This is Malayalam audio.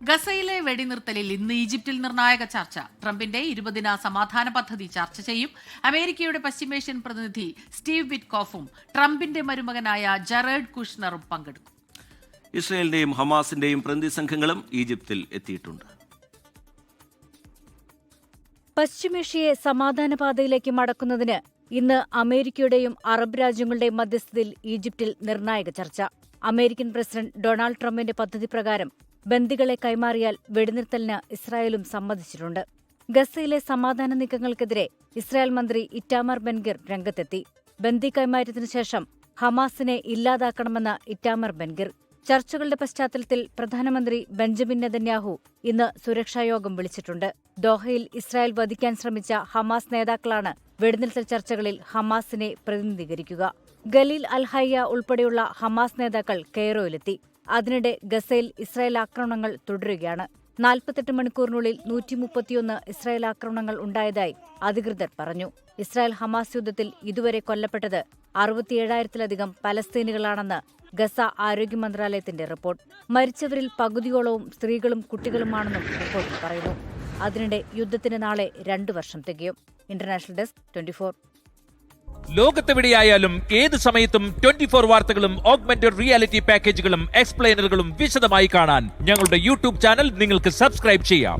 ഗസയിലെ വെടിനിർത്തലിൽ ഇന്ന് ഈജിപ്തിൽ നിർണായക ചർച്ച. ട്രംപിന്റെ 20-ദിന സമാധാന പദ്ധതി ചർച്ച ചെയ്യും. അമേരിക്കയുടെ പശ്ചിമേഷ്യൻ പ്രതിനിധി സ്റ്റീവ് വിറ്റ്കോഫും ട്രംപിന്റെ മരുമകനായ ജറേഡ് കുഷ്നറും പങ്കെടുക്കും. ഇസ്രായേലിന്റെയും ഹമാസിന്റെയും പ്രതിനിധി സംഘങ്ങളും ഈജിപ്തിൽ എത്തിയിട്ടുണ്ട്. പശ്ചിമേഷ്യയെ സമാധാന പാതയിലേക്ക് മടക്കുന്നതിന് ഇന്ന് അമേരിക്കയുടെയും അറബ് രാജ്യങ്ങളുടെയും മധ്യസ്ഥതയിൽ ഈജിപ്തിൽ നിർണായക ചർച്ച. അമേരിക്കൻ പ്രസിഡന്റ് ഡൊണാൾഡ് ട്രംപിന്റെ പദ്ധതി പ്രകാരം ബന്ദികളെ കൈമാറിയാൽ വെടിനിർത്തലിന് ഇസ്രായേലും സമ്മതിച്ചിട്ടുണ്ട്. ഗസയിലെ സമാധാന നീക്കങ്ങൾക്കെതിരെ ഇസ്രായേൽ മന്ത്രി ഇറ്റാമർ ബെൻഗിർ രംഗത്തെത്തി. ബന്ദി കൈമാറ്റത്തിനു ശേഷം ഹമാസിനെ ഇല്ലാതാക്കണമെന്ന് ഇറ്റാമർ ബെൻഗിർ. ചർച്ചകളുടെ പശ്ചാത്തലത്തിൽ പ്രധാനമന്ത്രി ബെഞ്ചമിൻ നെതന്യാഹു ഇന്ന് സുരക്ഷായോഗം വിളിച്ചിട്ടുണ്ട്. ദോഹയിൽ ഇസ്രായേൽ വധിക്കാൻ ശ്രമിച്ച ഹമാസ് നേതാക്കളാണ് വെടിനിർത്തൽ ചർച്ചകളിൽ ഹമാസിനെ പ്രതിനിധീകരിക്കുക. ഗലീൽ അൽഹയ്യ ഉൾപ്പെടെയുള്ള ഹമാസ് നേതാക്കൾ കെയ്റോയിലെത്തി. അതിനിടെ ഗസയിൽ ഇസ്രായേൽ ആക്രമണങ്ങൾ തുടരുകയാണ്. 48 മണിക്കൂറിനുള്ളിൽ 131 ഇസ്രായേൽ ആക്രമണങ്ങൾ ഉണ്ടായതായി അധികൃതർ പറഞ്ഞു. ഇസ്രായേൽ ഹമാസ് യുദ്ധത്തിൽ ഇതുവരെ കൊല്ലപ്പെട്ടത് 67,000-ലധികം പലസ്തീനികളാണെന്ന് ഗസ ആരോഗ്യ മന്ത്രാലയത്തിന്റെ റിപ്പോർട്ട്. മരിച്ചവരിൽ പകുതിയോളവും സ്ത്രീകളും കുട്ടികളുമാണെന്നും റിപ്പോർട്ടിൽ പറയുന്നു. അതിനിടെ യുദ്ധത്തിന് നാളെ 2 വർഷം തികയും. International desk 24. ലോകത്തെവിടെയായാലും ഏത് സമയത്തും 24 വാർത്തകളും ഓഗ്മെന്റഡ് റിയാലിറ്റി പാക്കേജുകളും എക്സ്പ്ലെയിനറുകളും വിശദമായി കാണാൻ ഞങ്ങളുടെ യൂട്യൂബ് ചാനൽ നിങ്ങൾക്ക് സബ്സ്ക്രൈബ് ചെയ്യാം.